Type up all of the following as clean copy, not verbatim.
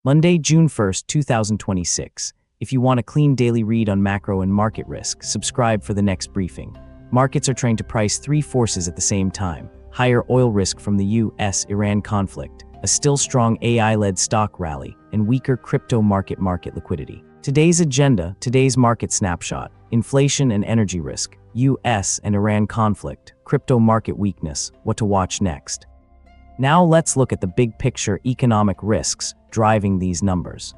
Monday, June 1st, 2026. If you want a clean daily read on macro and market risk, subscribe for the next briefing. Markets are trying to price three forces at the same time: higher oil risk from the US-Iran conflict, a still strong AI-led stock rally, and weaker crypto market liquidity. Today's agenda, today's market snapshot: inflation and energy risk, US and Iran conflict, crypto market weakness, what to watch next. Now let's look at the big picture economic risks driving these numbers.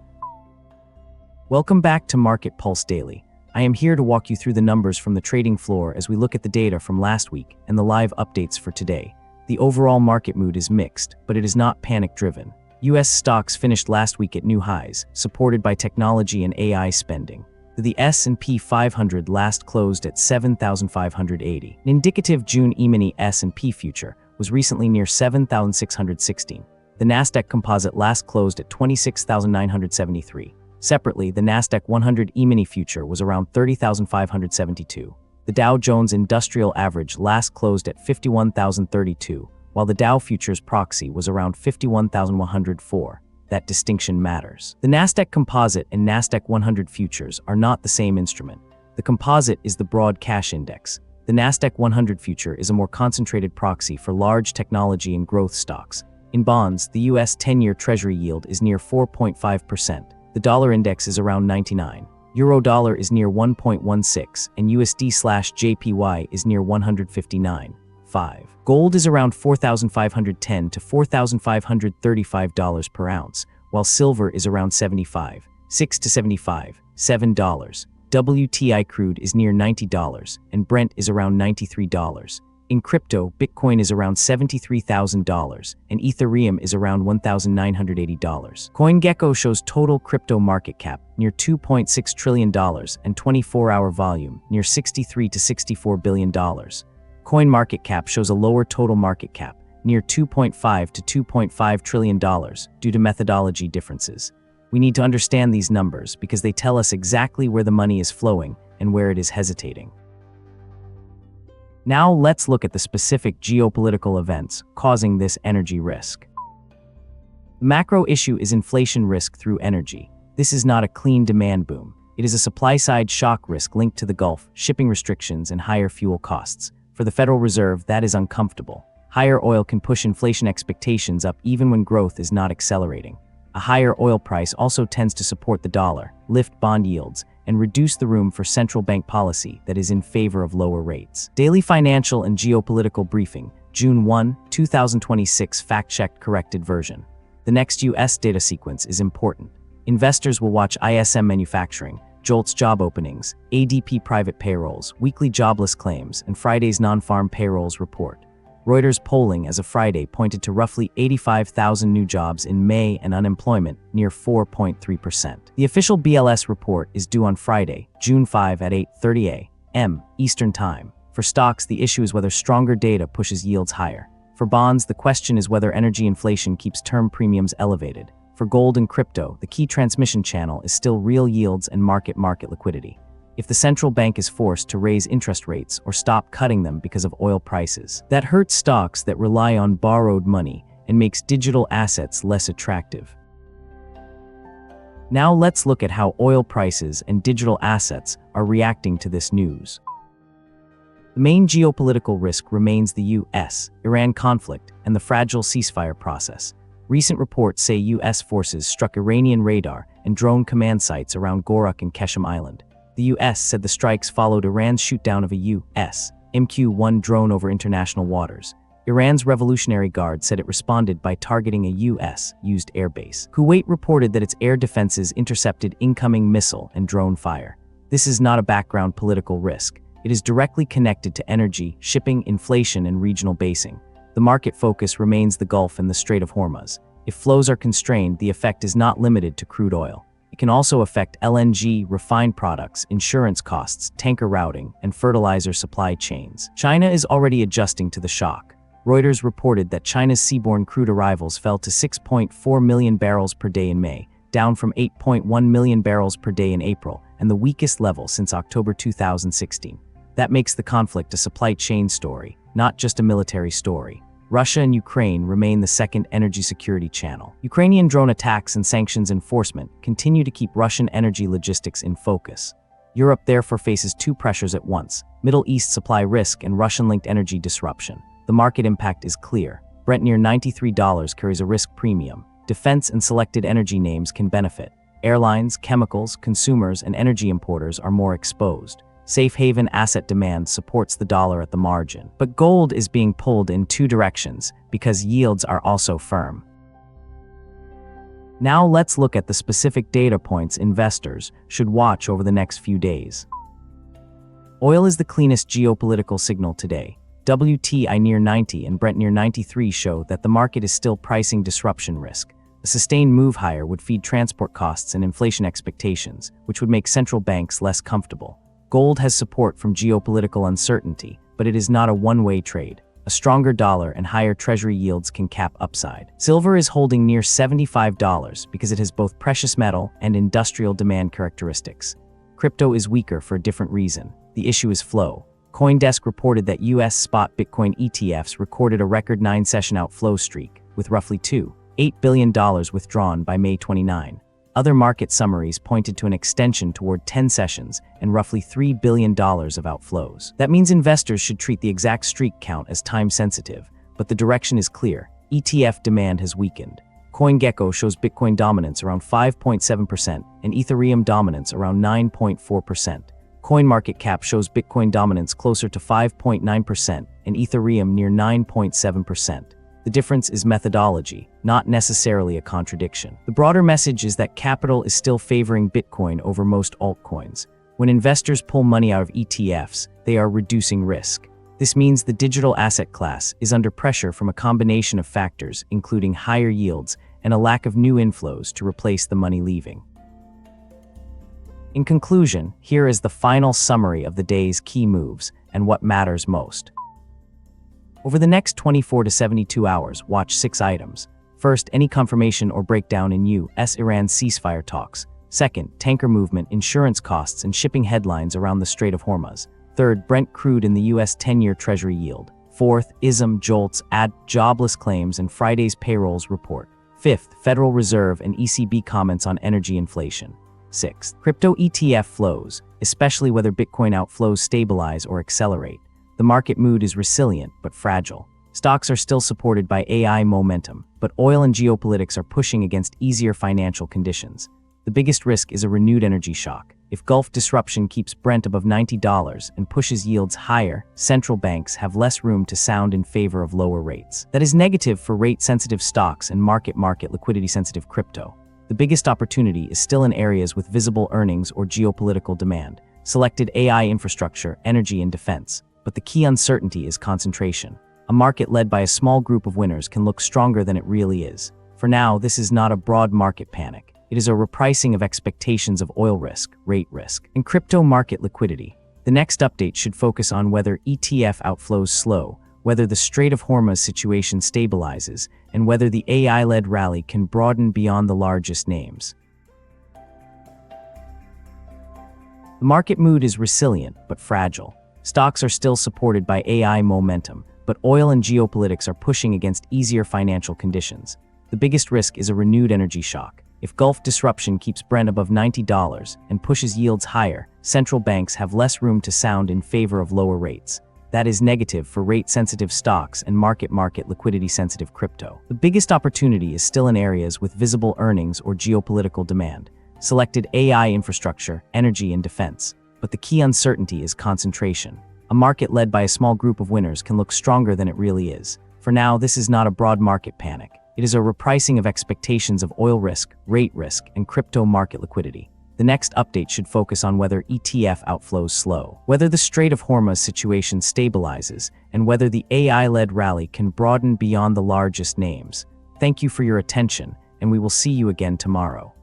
Welcome back to Market Pulse Daily. I am here to walk you through the numbers from the trading floor as we look at the data from last week and the live updates for today. The overall market mood is mixed, but it is not panic-driven. US stocks finished last week at new highs, supported by technology and AI spending. The S&P 500 last closed at 7,580. An indicative June E-mini S&P future was recently near 7,616. The Nasdaq Composite last closed at 26,973. Separately, the Nasdaq 100 E-mini future was around 30,572. The Dow Jones Industrial Average last closed at 51,032, while the Dow Futures Proxy was around 51,104. That distinction matters. The Nasdaq Composite and Nasdaq 100 futures are not the same instrument. The Composite is the broad cash index. The Nasdaq 100 future is a more concentrated proxy for large technology and growth stocks. In bonds, the US 10-year Treasury yield is near 4.5%. The dollar index is around 99. Euro-dollar is near 1.16, and USD/JPY is near 159.5. Gold is around $4,510 to $4,535 per ounce, while silver is around $75.6 to $75.7. WTI crude is near $90, and Brent is around $93. In crypto, Bitcoin is around $73,000, and Ethereum is around $1,980. CoinGecko shows total crypto market cap near $2.6 trillion and 24-hour volume near $63 to $64 billion. CoinMarketCap shows a lower total market cap, near $2.5 to $2.5 trillion, due to methodology differences. We need to understand these numbers because they tell us exactly where the money is flowing and where it is hesitating. Now let's look at the specific geopolitical events causing this energy risk. The macro issue is inflation risk through energy. This is not a clean demand boom. It is a supply-side shock risk linked to the Gulf, shipping restrictions, and higher fuel costs. For the Federal Reserve, that is uncomfortable. Higher oil can push inflation expectations up even when growth is not accelerating. A higher oil price also tends to support the dollar, lift bond yields, and reduce the room for central bank policy that is in favor of lower rates. Daily Financial and Geopolitical Briefing, June 1, 2026 fact-checked corrected version. The next US data sequence is important. Investors will watch ISM manufacturing, JOLTS job openings, ADP private payrolls, weekly jobless claims, and Friday's non-farm payrolls report. Reuters polling as of Friday pointed to roughly 85,000 new jobs in May and unemployment near 4.3%. The official BLS report is due on Friday, June 5 at 8:30 a.m. Eastern Time. For stocks, the issue is whether stronger data pushes yields higher. For bonds, the question is whether energy inflation keeps term premiums elevated. For gold and crypto, the key transmission channel is still real yields and market liquidity. If the central bank is forced to raise interest rates or stop cutting them because of oil prices, that hurts stocks that rely on borrowed money and makes digital assets less attractive. Now let's look at how oil prices and digital assets are reacting to this news. The main geopolitical risk remains the US-Iran conflict and the fragile ceasefire process. Recent reports say US forces struck Iranian radar and drone command sites around Gorak and Keshem Island. The US said the strikes followed Iran's shootdown of a US MQ-1 drone over international waters. Iran's Revolutionary Guard said it responded by targeting a US-used airbase. Kuwait reported that its air defenses intercepted incoming missile and drone fire. This is not a background political risk. It is directly connected to energy, shipping, inflation, and regional basing. The market focus remains the Gulf and the Strait of Hormuz. If flows are constrained, the effect is not limited to crude oil. It can also affect LNG, refined products, insurance costs, tanker routing, and fertilizer supply chains. China is already adjusting to the shock. Reuters reported that China's seaborne crude arrivals fell to 6.4 million barrels per day in May, down from 8.1 million barrels per day in April, and the weakest level since October 2016. That makes the conflict a supply chain story, not just a military story. Russia and Ukraine remain the second energy security channel. Ukrainian drone attacks and sanctions enforcement continue to keep Russian energy logistics in focus. Europe therefore faces two pressures at once: Middle East supply risk and Russian-linked energy disruption. The market impact is clear. Brent near $93 carries a risk premium. Defense and selected energy names can benefit. Airlines, chemicals, consumers, and energy importers are more exposed. Safe haven asset demand supports the dollar at the margin. But gold is being pulled in two directions because yields are also firm. Now let's look at the specific data points investors should watch over the next few days. Oil is the cleanest geopolitical signal today. WTI near 90 and Brent near 93 show that the market is still pricing disruption risk. A sustained move higher would feed transport costs and inflation expectations, which would make central banks less comfortable. Gold has support from geopolitical uncertainty, but it is not a one-way trade. A stronger dollar and higher treasury yields can cap upside. Silver is holding near $75 because it has both precious metal and industrial demand characteristics. Crypto is weaker for a different reason. The issue is flow. CoinDesk reported that US spot Bitcoin ETFs recorded a record 9-session outflow streak, with roughly $2.8 billion withdrawn by May 29. Other market summaries pointed to an extension toward 10 sessions and roughly $3 billion of outflows. That means investors should treat the exact streak count as time-sensitive, but the direction is clear. ETF demand has weakened. CoinGecko shows Bitcoin dominance around 5.7% and Ethereum dominance around 9.4%. CoinMarketCap shows Bitcoin dominance closer to 5.9% and Ethereum near 9.7%. The difference is methodology, not necessarily a contradiction. The broader message is that capital is still favoring Bitcoin over most altcoins. When investors pull money out of ETFs, they are reducing risk. This means the digital asset class is under pressure from a combination of factors, including higher yields and a lack of new inflows to replace the money leaving. In conclusion, here is the final summary of the day's key moves and what matters most. Over the next 24 to 72 hours, watch 6 items. First, any confirmation or breakdown in U.S.-Iran ceasefire talks. Second, tanker movement, insurance costs, and shipping headlines around the Strait of Hormuz. Third, Brent crude in the U.S. 10-year Treasury yield. Fourth, ISM jolts, jobless claims, and Friday's payrolls report. Fifth, Federal Reserve and ECB comments on energy inflation. Sixth, crypto ETF flows, especially whether Bitcoin outflows stabilize or accelerate. The market mood is resilient but fragile. Stocks are still supported by AI momentum, but oil and geopolitics are pushing against easier financial conditions. The biggest risk is a renewed energy shock. If Gulf disruption keeps Brent above $90 and pushes yields higher, central banks have less room to sound in favor of lower rates. That is negative for rate-sensitive stocks and market liquidity-sensitive crypto. The biggest opportunity is still in areas with visible earnings or geopolitical demand, selected AI infrastructure, energy, and defense. But the key uncertainty is concentration. A market led by a small group of winners can look stronger than it really is. For now, this is not a broad market panic. It is a repricing of expectations of oil risk, rate risk, and crypto market liquidity. The next update should focus on whether ETF outflows slow, whether the Strait of Hormuz situation stabilizes, and whether the AI-led rally can broaden beyond the largest names. The market mood is resilient but fragile. Stocks are still supported by AI momentum, but oil and geopolitics are pushing against easier financial conditions. The biggest risk is a renewed energy shock. If Gulf disruption keeps Brent above $90 and pushes yields higher, central banks have less room to sound in favor of lower rates. That is negative for rate-sensitive stocks and market liquidity-sensitive crypto. The biggest opportunity is still in areas with visible earnings or geopolitical demand, selected AI infrastructure, energy, and defense. But the key uncertainty is concentration. A market led by a small group of winners can look stronger than it really is. For now, this is not a broad market panic. It is a repricing of expectations of oil risk, rate risk, and crypto market liquidity. The next update should focus on whether ETF outflows slow, whether the Strait of Hormuz situation stabilizes, and whether the AI-led rally can broaden beyond the largest names. Thank you for your attention, and we will see you again tomorrow.